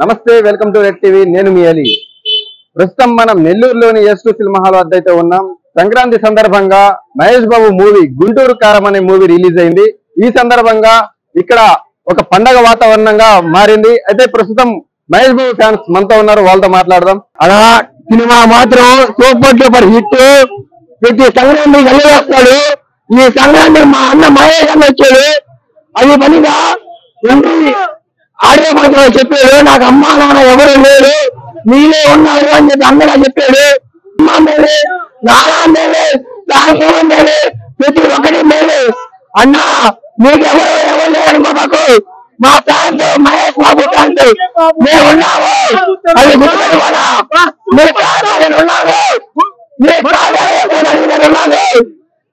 నమస్తే, welcome to red TV. నేను మీ అలీ. ప్రస్తుతం మనం నెల్లూరులోని S2 సినిమా హాల్ వద్ద అయితే ఉన్నాం. సంక్రాంతి సందర్భంగా మహేష్ బాబు మూవీ గుంటూరు కారం అనే మూవీ రిలీజ్ అయింది. ఈ సందర్భంగా ఇక్కడ ఒక పండగ వాతావరణంగా మారింది. అయితే ప్రస్తుతం మహేష్ బాబు ఫ్యాన్స్ మనతో ఉన్నారు, వాళ్ళతో మాట్లాడదాం. అలా సినిమా మాత్రం సూపర్ డూపర్ హిట్. ప్రతి సంక్రాంతి కలిగి వస్తాడు. ఈ సంక్రాంతి మా అన్న మహేష్ అన్న వచ్చాడు. అది పనిగా ఆడియో మాత్రం చెప్పాడు, నాకు అమ్మా నాన్న ఎవరు లేరు, మీరే ఉన్నారు అని చెప్పి అందగా చెప్పాడు. అమ్మా మేలే, నాన్న మేలే, దాని మేలే, ప్రతి ఒక్కటి మేలే. అన్న మీకు ఎవరు లేరు మాకు, మా ఫ్యాన్స్ మహేష్ బాబు ఫ్యాన్స్ మేము ఉన్నాము. అది గుర్తుపెట్టుకోవాలా, మీరు కాదని ఉన్నాము, మీరు కాదని ఉన్నాము.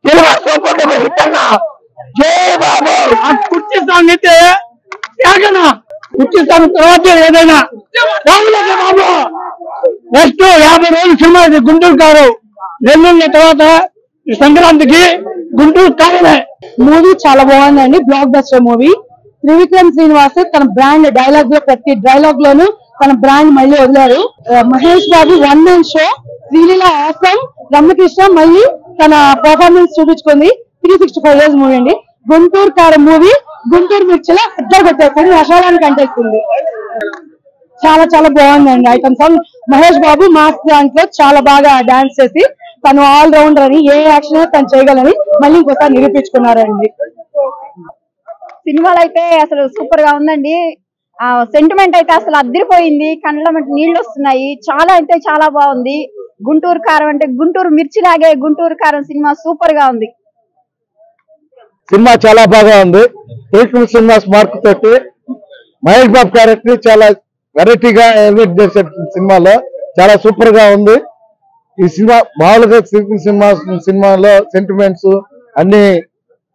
సినిమా సూపర్ డూపర్ హిట్ అన్న. జై బాబు. కుర్చీ సాంగ్ అయితే కుర్చీ సాంగ్ తర్వాత ఏదైనా బాబు. నెక్స్ట్ 50 రోజులు సినిమా ఇది గుంటూరు కారు. నెల్లూరు తర్వాత సంక్రాంతికి గుంటూరు కారమే. మూవీ చాలా బాగుందండి, block buster movie. Trivikram Srinivas తన బ్రాండ్ డైలాగ్ లో ప్రతి డైలాగ్ లోను తన బ్రాండ్ మళ్ళీ వదిలారు. Mahesh Babu one man show, Sreeleela awesome, Ramya Krishna మళ్ళీ తన పర్ఫార్మెన్స్ చూపించుకుంది. 365 days మూవీ అండి. గుంటూరు కారం మూవీ గుంటూరు మిర్చిలో అద్దరు కొట్టేస్తుంది, రసాలానికి అంటేస్తుంది. చాలా చాలా బాగుందండి. Item song Mahesh Babu mass దాంట్లో చాలా బాగా డాన్స్ చేసి తను ఆల్ రౌండర్ అని, ఏ యాక్షన్ తను చేయగలని మళ్ళీ ఇంకోసారి నిరూపించుకున్నారండి. సినిమాలు అయితే అసలు సూపర్ గా ఉందండి. సెంటిమెంట్ అయితే అసలు అద్దరిపోయింది, కళ్ళ నీళ్ళు వస్తున్నాయి. చాలా అంటే చాలా బాగుంది. గుంటూరు కారం అంటే గుంటూరు మిర్చి లాగే గుంటూరు కారం సినిమా సూపర్ గా ఉంది. సినిమా చాలా బాగా ఉంది. త్రివిక్రమ్ శ్రీనివాస్ మార్క్ తోటి మహేష్ బాబు క్యారెక్టర్ చాలా వెరైటీగా ఎలివేట్ చేసే సినిమాలో చాలా సూపర్ గా ఉంది. ఈ సినిమా మామూలుగా త్రివిక్రమ్ సినిమాలో సెంటిమెంట్స్ అన్ని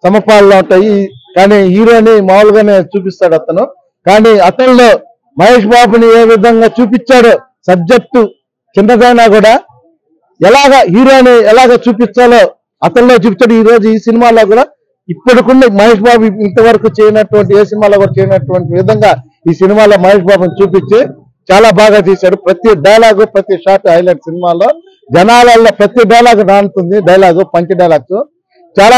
సమపాల్లో ఉంటాయి, కానీ హీరోని మామూలుగానే చూపిస్తాడు అతను. కానీ అతనిలో మహేష్ బాబుని ఏ విధంగా చూపించాడో, సబ్జెక్టు చిన్నదైనా కూడా ఎలాగా హీరోని ఎలాగ చూపించాలో అతనిలో చూపించాడు. ఈ రోజు ఈ సినిమాలో కూడా ఇప్పటికుండా మహేష్ బాబు ఇంతవరకు చేయనటువంటి ఏ సినిమాలో కూడా చేయనటువంటి విధంగా ఈ సినిమాలో మహేష్ బాబుని చూపించి చాలా బాగా తీశాడు. ప్రతి డైలాగు ప్రతి షాట్ హైలైట్. సినిమాలో జనాలలో ప్రతి డైలాగ్ నానుతుంది, డైలాగు పంచి డైలాగ్స్ చాలా.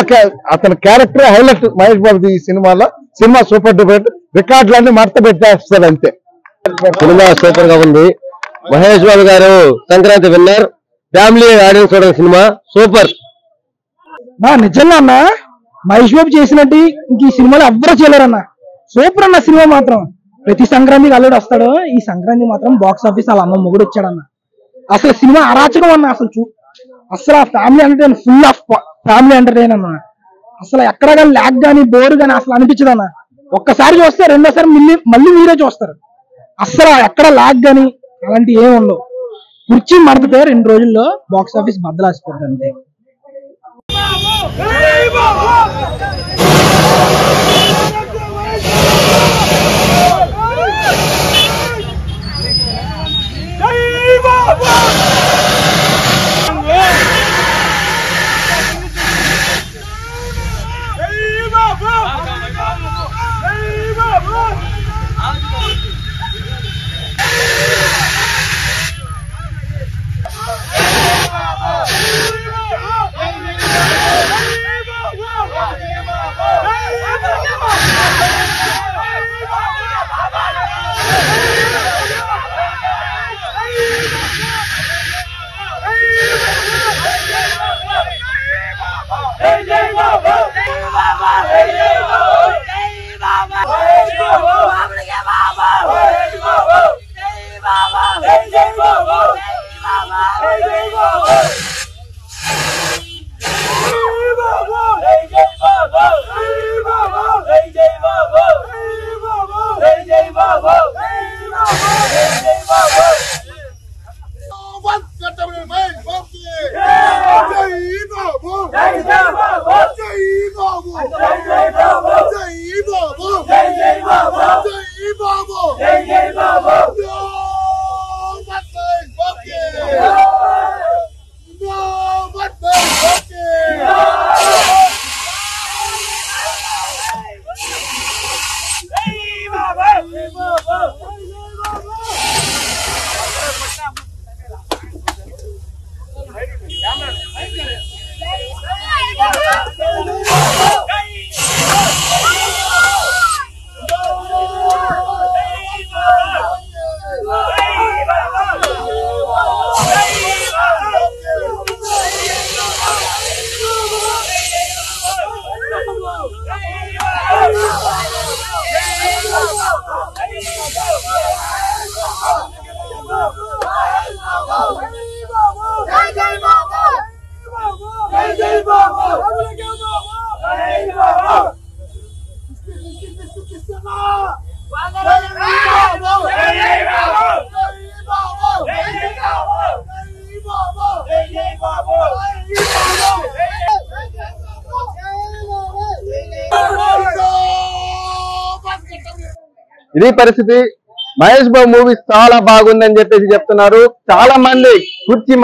అతని క్యారెక్టర్ హైలైట్ మహేష్ బాబు ఈ సినిమాలో. సినిమా సూపర్ డూపర్, రికార్డులన్నీ మడత పెట్టేస్తారు అంతే. సినిమా సూపర్ గా ఉంది. మహేష్ బాబు గారు సంక్రాంతి విన్నర్, ఫ్యామిలీ ఆడియన్స్ చూడడం సినిమా సూపర్. నిజంగా అన్న మహేష్ బాబు చేసినట్టు ఇంక ఈ సినిమాలో ఎవ్వరూ చేయలేరన్న. సూపర్ అన్న సినిమా మాత్రం. ప్రతి సంక్రాంతికి అల్లుడు వస్తాడు, ఈ సంక్రాంతి మాత్రం బాక్స్ ఆఫీస్ వాళ్ళ అమ్మ మొగుడు వచ్చాడన్న. అసలు సినిమా అరాచకం అన్న. అసలు ఆ family entertain, full of family entertain అన్న. అసలు ఎక్కడ కానీ ల్యాగ్ కానీ బోర్ కానీ అసలు అనిపించదు అన్న. ఒక్కసారి చూస్తే రెండోసారి మళ్ళీ మీరే చూస్తారు. అసలు ఎక్కడ ల్యాగ్ కానీ అలాంటి ఏమి ఉండవు. కుర్చీ మడతతే 2 రోజుల్లో బాక్స్ ఆఫీస్ బద్దలాసిపోతుంది అంతే. ఇది పరిస్థితి. మహేష్ బాబు మూవీ చాలా బాగుందని చెప్పేసి చెప్తున్నారు. చాలా మంది కుర్చీ